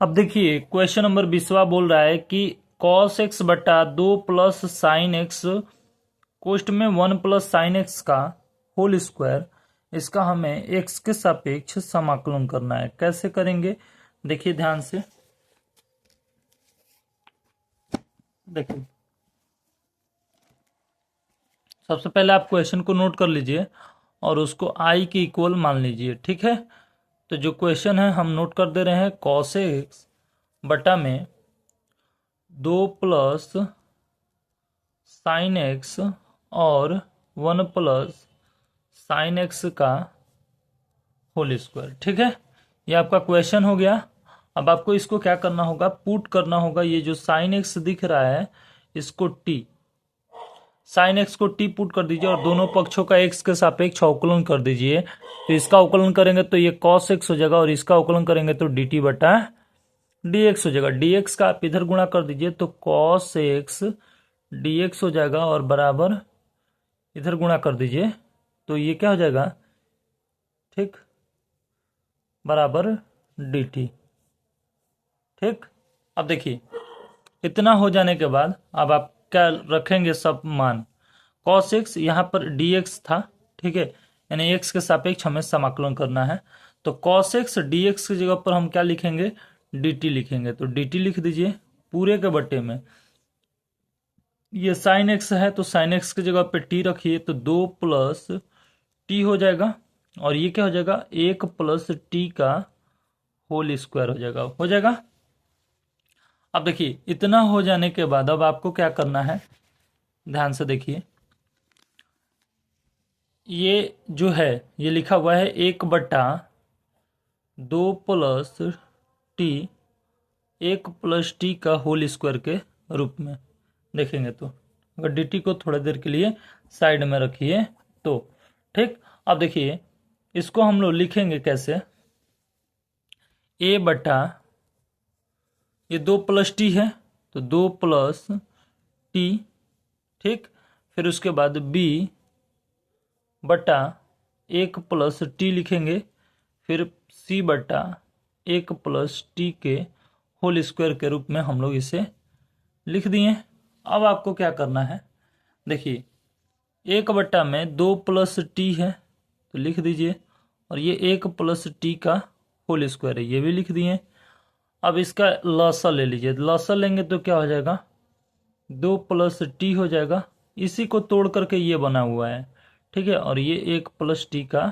अब देखिए question number 20वां बोल रहा है कि cos x बटा 2 प्लस साइन एक्स कोष्ट में 1 प्लस साइन एक्स का होल स्क्वायर, इसका हमें x के सापेक्ष समाकलन करना है। कैसे करेंगे देखिए ध्यान से। देखिए सबसे पहले आप क्वेश्चन को नोट कर लीजिए और उसको i के इक्वल मान लीजिए, ठीक है। तो जो क्वेश्चन है हम नोट कर दे रहे हैं, cos x बटा में 2 प्लस साइन एक्स और 1 प्लस साइन एक्स का होल स्क्वायर, ठीक है। ये आपका क्वेश्चन हो गया। अब आपको इसको क्या करना होगा, पुट करना होगा। ये जो साइन एक्स दिख रहा है इसको टी, साइन एक्स को टी पुट कर दीजिए और दोनों पक्षों का एक्स के सापेक्ष अवकलन कर दीजिए। तो इसका अवकलन करेंगे तो ये कॉस एक्स हो जाएगा और इसका अवकलन करेंगे तो डी टी बटा डी एक्स हो जाएगा। डी एक्स का आप इधर गुणा कर दीजिए तो कॉस एक्स डी एक्स हो जाएगा और बराबर इधर गुणा कर दीजिए तो ये क्या हो जाएगा, ठीक, बराबर डी टी, ठीक। अब देखिए इतना हो जाने के बाद अब आप क्या रखेंगे, सब मान। cos x यहाँ पर dx था, ठीक है, यानी x के सापेक्ष हमें समाकलन करना है। तो cos x dx की जगह पर हम क्या लिखेंगे, dt लिखेंगे। तो dt लिख दीजिए पूरे के बटे में। ये sin x है तो sin x की जगह पे t रखिए तो 2 प्लस t हो जाएगा और ये क्या हो जाएगा, 1 प्लस t का होल स्क्वायर हो जाएगा। अब देखिए इतना हो जाने के बाद अब आपको क्या करना है, ध्यान से देखिए। ये जो है ये लिखा हुआ है 1 बटा 2 प्लस टी, 1 प्लस टी का होल स्क्वायर के रूप में देखेंगे। तो अगर डी टी को थोड़ा देर के लिए साइड में रखिए तो ठीक। अब देखिए इसको हम लोग लिखेंगे कैसे, ए बटा ये 2 प्लस टी है तो 2 प्लस टी, ठीक। फिर उसके बाद बी बटा 1 प्लस टी लिखेंगे, फिर सी बटा 1 प्लस टी के होल स्क्वायर के रूप में हम लोग इसे लिख दिए। अब आपको क्या करना है, देखिए 1 बटा में 2 प्लस टी है तो लिख दीजिए और ये 1 प्लस टी का होल स्क्वायर है, ये भी लिख दिए। अब इसका लसा ले लीजिए, लसा लेंगे तो क्या हो जाएगा, 2 प्लस टी हो जाएगा। इसी को तोड़ करके ये बना हुआ है, ठीक है, और ये 1 प्लस टी का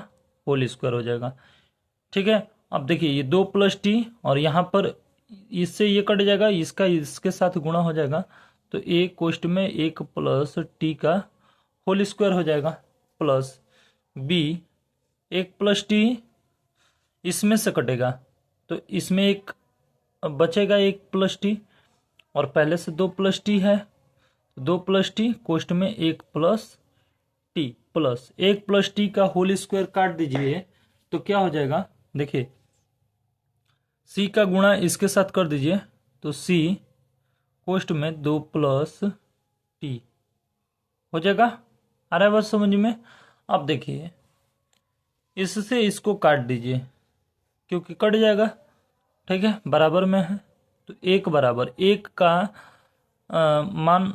होल स्क्वायर हो जाएगा, ठीक है। अब देखिए ये 2 प्लस टी और यहाँ पर इससे ये कट जाएगा, इसका इसके साथ गुणा हो जाएगा तो ए कोष्ट में 1 प्लस टी का होल स्क्वायर हो जाएगा, प्लस बी 1 प्लस टी इसमें से कटेगा तो इसमें एक बचेगा 1 प्लस टी और पहले से 2 प्लस टी है, 2 प्लस टी कोष्ट में 1 plus T plus 1 plus T का होल स्क्वायर काट दीजिए तो क्या हो जाएगा, देखिए सी का गुणा इसके साथ कर दीजिए तो सी कोष्ट में 2 प्लस टी हो जाएगा। आ रहा है बात समझ में। अब देखिए इससे इसको काट दीजिए क्योंकि कट जाएगा, ठीक है, बराबर में है तो 1 बराबर 1 का मान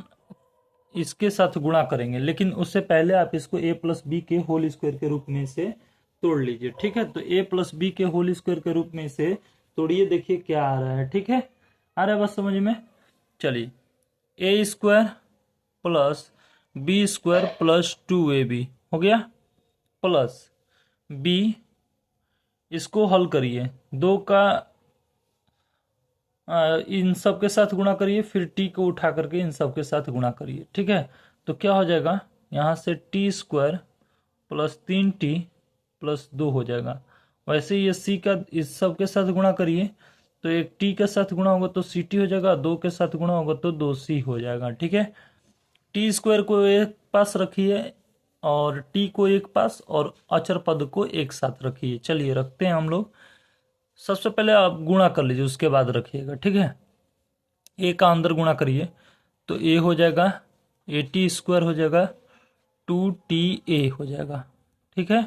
इसके साथ गुणा करेंगे, लेकिन उससे पहले आप इसको a प्लस बी के होल स्क्वायर के रूप में इसे तोड़ लीजिए, ठीक है। तो a प्लस बी के होल स्क्वायर के रूप में इसे तोड़िए, देखिए क्या आ रहा है, ठीक है, आ रहा है बस समझ में। चलिए a square plus B square plus 2ab हो गया, प्लस b, इसको हल करिए, 2 का इन सब के साथ गुणा करिए, फिर टी को उठा करके इन सब के साथ गुणा करिए, ठीक है। तो क्या हो जाएगा, यहाँ से T square plus 3t plus 2 हो जाएगा। वैसे ये सी का इस सब के साथ गुणा करिए तो एक टी के साथ गुणा होगा तो सी टी हो जाएगा, 2 के साथ गुणा होगा तो 2c हो जाएगा, ठीक है। टी स्क्वायर को एक पास रखिए और टी को एक पास और अचर पद को एक साथ रखिए। चलिए रखते हैं हम लोग। सबसे पहले आप गुणा कर लीजिए उसके बाद रखिएगा, ठीक है। ए का अंदर गुणा करिए तो ए हो जाएगा, ए टी स्क्वायर हो जाएगा, 2ta हो जाएगा, ठीक है,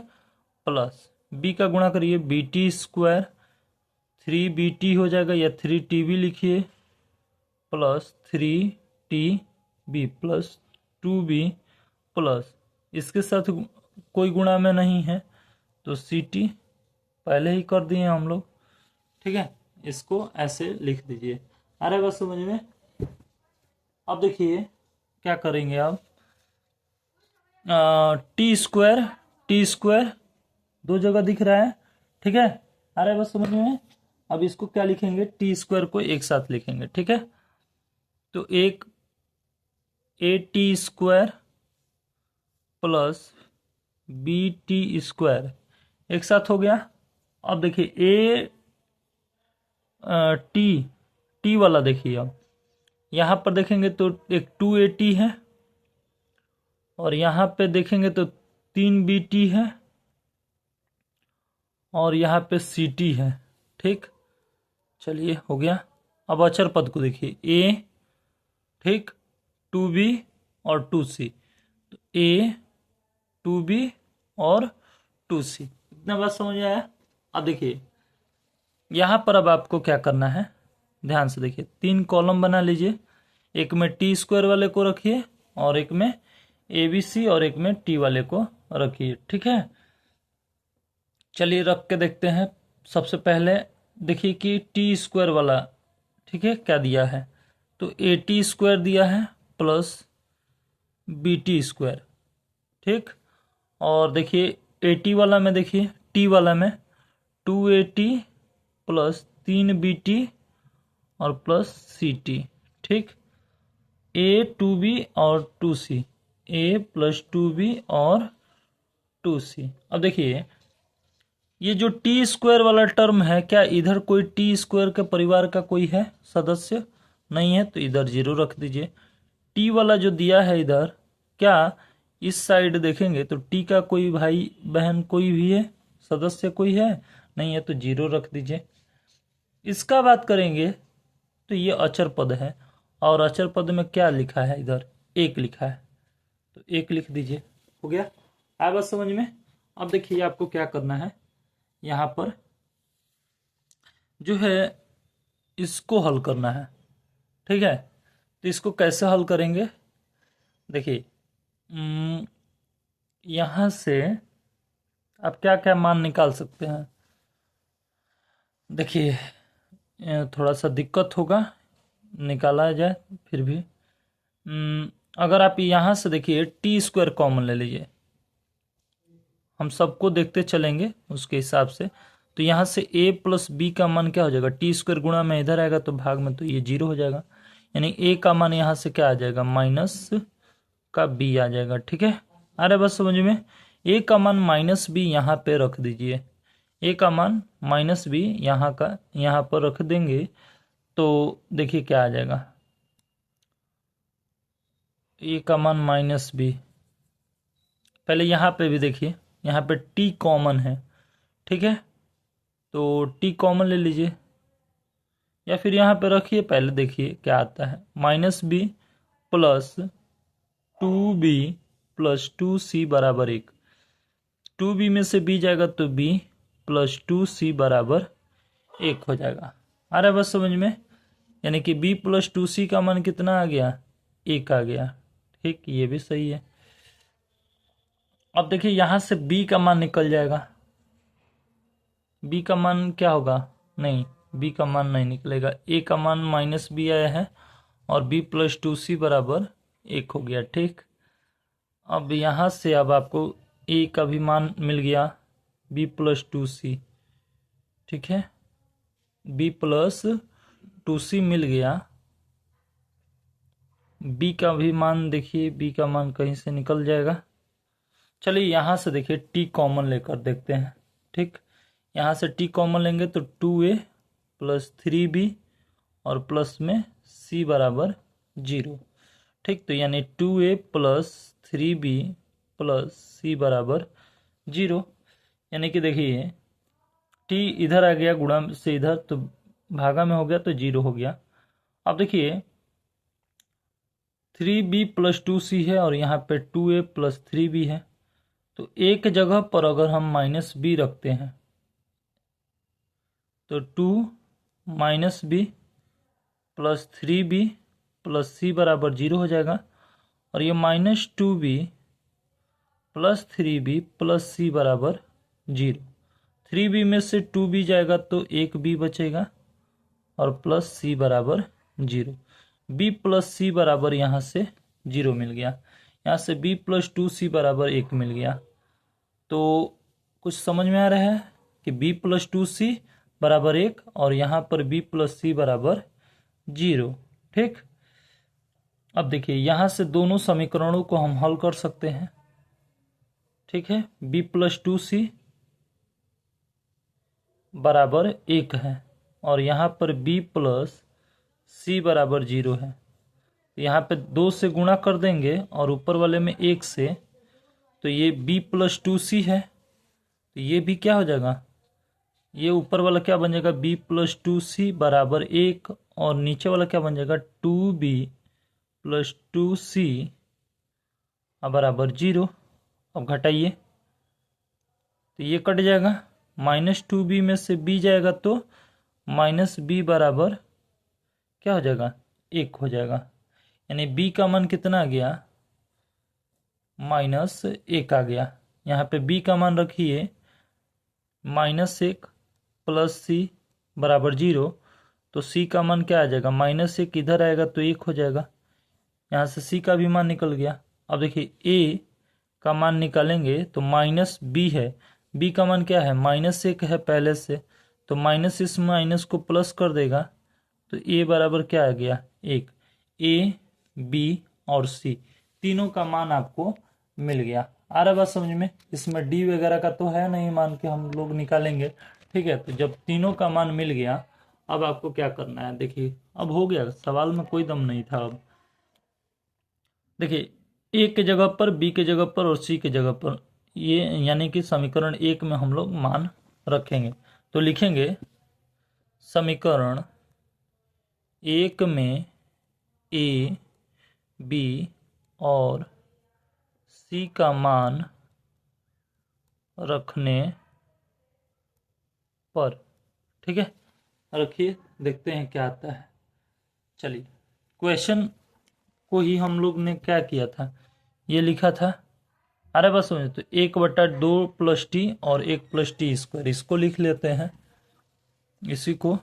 प्लस बी का गुणा करिए, बी टी स्क्वायर 3BT हो जाएगा, या 3TB लिखिए plus 3TB plus 2B plus इसके साथ कोई गुणा में नहीं है तो CT पहले ही कर दिए हम लोग। ठीक है, इसको ऐसे लिख दीजिए। आ रहा है बस समझ में। अब देखिए क्या करेंगे आप, टी स्क्वायर दो जगह दिख रहा है। ठीक है, आ रहा है बस समझ में। अब इसको क्या लिखेंगे, टी स्क्वायर को एक साथ लिखेंगे। ठीक है, तो एक AT square plus BT square एक साथ हो गया। अब देखिए टी वाला देखिए, अब यहाँ पर देखेंगे तो एक 2AT है, और यहाँ पे देखेंगे तो 3BT है, और यहाँ पे CT है। ठीक, चलिए हो गया। अब अचर पद को देखिए, A, ठीक, 2B और 2C, तो A 2B और 2C, इतना बात समझ आया। अब देखिए यहाँ पर अब आपको क्या करना है, ध्यान से देखिए, 3 कॉलम बना लीजिए। एक में टी स्क्वायर वाले को रखिए, और एक में ABC, और एक में टी वाले को रखिए। ठीक है, चलिए रख के देखते हैं। सबसे पहले देखिए कि टी स्क्वायर वाला, ठीक है, क्या दिया है, तो AT स्क्वायर दिया है प्लस BT स्क्वायर। ठीक, और देखिए AT वाला में, देखिए टी वाला में 2AT प्लस 3BT और प्लस CT। ठीक, A2B और 2C, A प्लस 2B और 2C। अब देखिए ये जो टी स्क्वायर वाला टर्म है, क्या इधर कोई टी स्क्वायर के परिवार का कोई है सदस्य, नहीं है, तो इधर 0 रख दीजिए। टी वाला जो दिया है इधर, क्या इस साइड देखेंगे तो टी का कोई भाई बहन कोई भी है, सदस्य कोई है, नहीं है, तो 0 रख दीजिए। इसका बात करेंगे तो ये अचर पद है, और अचर पद में क्या लिखा है, इधर 1 लिखा है, तो 1 लिख दीजिए। हो गया, आया बात समझ में। अब देखिए आपको क्या करना है, यहाँ पर जो है इसको हल करना है। ठीक है, तो इसको कैसे हल करेंगे, देखिए यहाँ से आप क्या क्या मान निकाल सकते हैं। देखिए थोड़ा सा दिक्कत होगा, निकाला जाए फिर भी। अगर आप यहाँ से देखिए टी स्क्वायर कॉमन ले लीजिए, हम सबको देखते चलेंगे उसके हिसाब से। तो यहाँ से A प्लस B का मान क्या हो जाएगा, टी स्क्वायर गुणा में इधर आएगा तो भाग में, तो ये 0 हो जाएगा, यानी A का मान यहाँ से क्या आ जाएगा, माइनस का B आ जाएगा। ठीक है, आ रहा है बस समझ में। A का मान माइनस B यहाँ पे रख दीजिए, A का मान माइनस B यहाँ पर रख देंगे, तो देखिए क्या आ जाएगा, A का मान माइनस B। पहले यहाँ पे भी देखिए, यहाँ पे T कॉमन है। ठीक है, तो T कॉमन ले लीजिए, या फिर यहाँ पे रखिए, पहले देखिए क्या आता है, -B plus 2B plus 2C बराबर 1। 2B में से B जाएगा तो B प्लस 2C बराबर 1 हो जाएगा। आ रहा है बस समझ में, यानी कि B प्लस 2C का मान कितना आ गया, 1 आ गया। ठीक, ये भी सही है। अब देखिए यहाँ से B का मान निकल जाएगा, B का मान क्या होगा, नहीं, B का मान नहीं निकलेगा, A का मान -B आया है, और B प्लस 2C बराबर 1 हो गया। ठीक, अब यहाँ से अब आपको A का भी मान मिल गया, B प्लस 2C। ठीक है, B प्लस 2C मिल गया। B का भी मान देखिए, B का मान कहीं से निकल जाएगा। चलिए यहाँ से देखिए T कॉमन लेकर देखते हैं। ठीक, यहाँ से T कॉमन लेंगे तो 2A प्लस 3B और प्लस में C बराबर 0। ठीक, तो यानी 2A plus 3B plus C बराबर 0, यानी कि देखिए T इधर आ गया गुणा से इधर, तो भागा में हो गया तो 0 हो गया। अब देखिए 3B प्लस 2C है, और यहाँ पे 2A प्लस 3B है, तो एक जगह पर अगर हम -B रखते हैं तो 2 - b plus 3b plus c बराबर 0 हो जाएगा। और ये -2b plus 3b plus c बराबर 0। 3b में से 2b जाएगा तो 1b बचेगा और प्लस c बराबर 0। b प्लस c बराबर यहाँ से 0 मिल गया। यहाँ से b प्लस 2c बराबर 1 मिल गया। तो कुछ समझ में आ रहा है कि b प्लस 2c बराबर 1 और यहाँ पर b प्लस c बराबर 0। ठीक, अब देखिए यहाँ से दोनों समीकरणों को हम हल कर सकते हैं। ठीक है, b प्लस 2c बराबर 1 है और यहाँ पर b प्लस c बराबर 0 है। यहाँ पे 2 से गुणा कर देंगे और ऊपर वाले में 1 से, तो ये b प्लस 2c है। तो ये भी क्या हो जाएगा, ये ऊपर वाला क्या बन जाएगा, b प्लस 2c बराबर 1 और नीचे वाला क्या बन जाएगा 2b प्लस 2c बराबर 0। अब घटाइए तो ये कट जाएगा, -2b में से b जाएगा तो -b बराबर क्या हो जाएगा 1 हो जाएगा। यानी b का मान कितना आ गया, -1 आ गया। यहाँ पे b का मान रखिए -1 प्लस c बराबर 0। तो c का मान क्या आ जाएगा, -1 इधर आएगा तो 1 हो जाएगा। यहाँ से c का भी मान निकल गया। अब देखिए a का मान निकालेंगे तो -b है, b का मान क्या है -1 है पहले से, तो माइनस इस माइनस को प्लस कर देगा तो a बराबर क्या आ गया 1। a b और c तीनों का मान आपको मिल गया। आ रहा बात समझ में। इसमें d वगैरह का तो है नहीं, मान के हम लोग निकालेंगे। ठीक है, तो जब तीनों का मान मिल गया अब आपको क्या करना है, देखिए अब हो गया, सवाल में कोई दम नहीं था। अब देखिए a के जगह पर, b के जगह पर और c के जगह पर, ये यानी कि समीकरण 1 में हम लोग मान रखेंगे। तो लिखेंगे समीकरण 1 में a b और c का मान रखने पर। ठीक है, रखिए, देखते हैं क्या आता है। चलिए, क्वेश्चन को ही हम लोग ने क्या किया था, ये लिखा था। अरे बस समझे, तो 1/2 प्लस टी और 1 प्लस टी स्क्वायर, इसको लिख लेते हैं। इसी को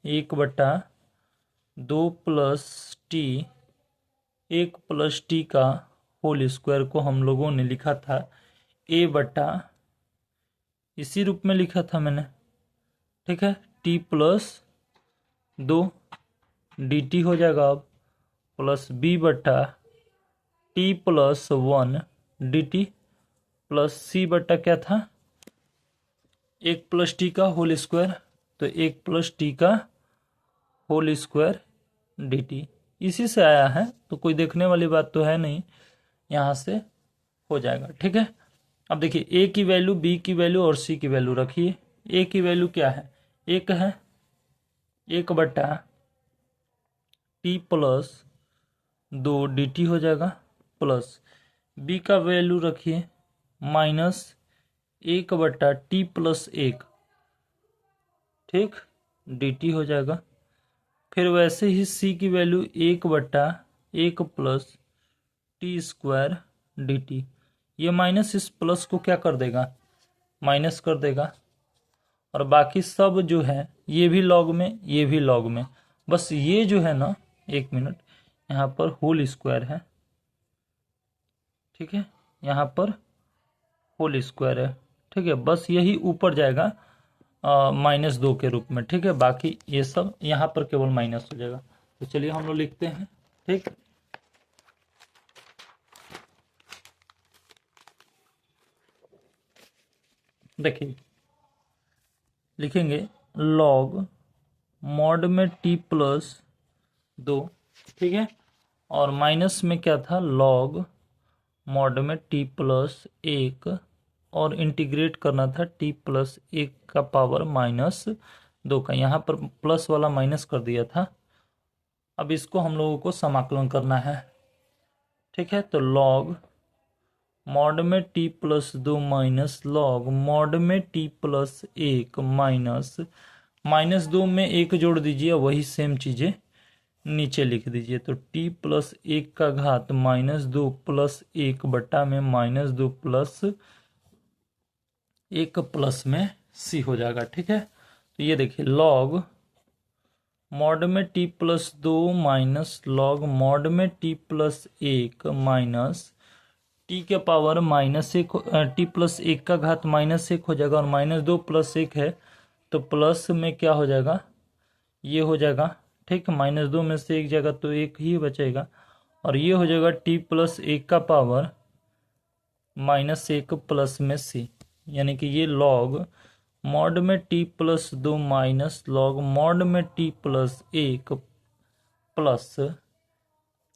1/2 प्लस टी 1 प्लस टी का होल स्क्वायर को हम लोगों ने लिखा था a बटा, इसी रूप में लिखा था मैंने। ठीक है, t प्लस 2 dt हो जाएगा अब, प्लस b बटा t plus 1 dt plus c बटा क्या था 1 प्लस टी का होल स्क्वायर, तो 1 प्लस टी का होल स्क्वायर dt। इसी से आया है तो कोई देखने वाली बात तो है नहीं, यहाँ से हो जाएगा। ठीक है, अब देखिए a की वैल्यू, b की वैल्यू और c की वैल्यू रखिए। a की वैल्यू क्या है, 1 है, 1/2 t प्लस 2 dt हो जाएगा, प्लस b का वैल्यू रखिए -1/t प्लस 1, ठीक, dt हो जाएगा। फिर वैसे ही c की value 1/1 plus T square dt। ये माइनस इस प्लस को क्या कर देगा, माइनस कर देगा। और बाकी सब जो है ये भी लॉग में, ये भी लॉग में, बस ये जो है ना, 1 मिनट, यहाँ पर होल स्क्वायर है। ठीक है, यहाँ पर होल स्क्वायर है। ठीक है, बस यही ऊपर जाएगा -2 के रूप में। ठीक है, बाकी ये सब यहाँ पर केवल माइनस हो जाएगा। तो चलिए हम लोग लिखते हैं। ठीक, देखिए लिखेंगे लॉग मॉड में t प्लस 2, ठीक है, और माइनस में क्या था लॉग मॉड में t प्लस 1, और इंटीग्रेट करना था t प्लस 1 का पावर -2 का। यहाँ पर प्लस वाला माइनस कर दिया था। अब इसको हम लोगों को समाकलन करना है। ठीक है, तो लॉग मॉड में t plus 2 minus log mod में t प्लस 1 माइनस -2 में 1 जोड़ दीजिए, वही सेम चीज़ें नीचे लिख दीजिए। तो t प्लस 1 का घात -2 प्लस 1 बटा में -2 प्लस 1 प्लस में c हो जाएगा। ठीक है, तो ये देखिए लॉग मॉड में t plus 2 minus log mod में t प्लस 1 माइनस t के पावर -1 t प्लस 1 का घात -1 हो जाएगा, और -2 प्लस 1 है तो प्लस में क्या हो जाएगा, ये हो जाएगा। ठीक, -2 में से 1 जाएगा तो 1 ही बचेगा, और ये हो जाएगा t प्लस 1 का पावर -1 प्लस में c, यानी कि ये लॉग मॉड में t plus 2 minus log mod में t प्लस 1 प्लस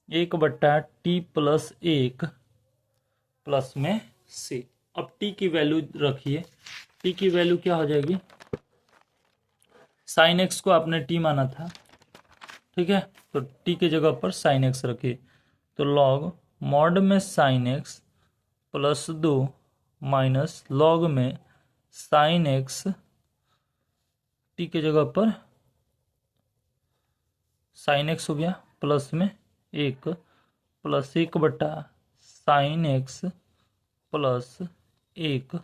1 बटा t प्लस 1 प्लस में c। अब t की वैल्यू रखिए, t की वैल्यू क्या हो जाएगी, साइन x को आपने t माना था। ठीक है, तो t की जगह पर साइन x रखिए, तो लॉग मॉड में sine x plus 2 minus log में साइन x, t की जगह पर साइन x हो गया, प्लस में 1 प्लस 1 बटा साइन x प्लस 1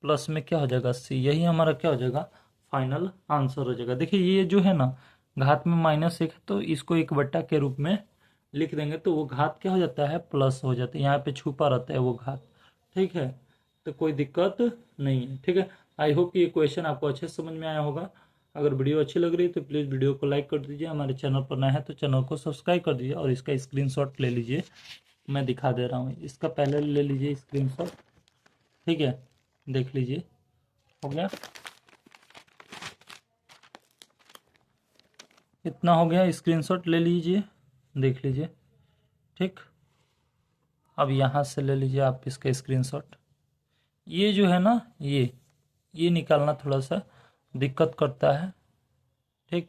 प्लस में क्या हो जाएगा c। यही हमारा क्या हो जाएगा, फाइनल आंसर हो जाएगा। देखिए ये जो है ना, घात में -1 है तो इसको 1 बट्टा के रूप में लिख देंगे तो वो घात क्या हो जाता है, प्लस हो जाता है, यहाँ पे छुपा रहता है वो घात। ठीक है, तो कोई दिक्कत नहीं है। ठीक है, आई होप कि ये क्वेश्चन आपको अच्छे से समझ में आया होगा। अगर वीडियो अच्छी लग रही है तो प्लीज़ वीडियो को लाइक कर दीजिए, हमारे चैनल पर नया है तो चैनल को सब्सक्राइब कर दीजिए, और इसका स्क्रीनशॉट ले लीजिए, मैं दिखा दे रहा हूँ, इसका पहले ले लीजिए स्क्रीनशॉट। ठीक है, देख लीजिए, हो गया, इतना हो गया, स्क्रीनशॉट ले लीजिए, देख लीजिए। ठीक, अब यहाँ से ले लीजिए आप इसका स्क्रीनशॉट। ये जो है ना, ये निकालना थोड़ा सा दिक्कत करता है। ठीक,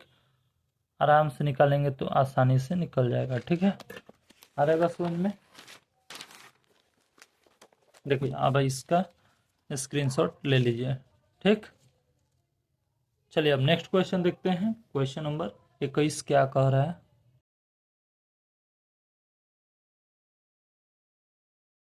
आराम से निकालेंगे तो आसानी से निकल जाएगा। ठीक है, आ रहेगा समझ में। देखिए अब इसका स्क्रीनशॉट ले लीजिए। ठीक, चलिए अब नेक्स्ट क्वेश्चन देखते हैं। क्वेश्चन नंबर 21 क्या कह रहा है।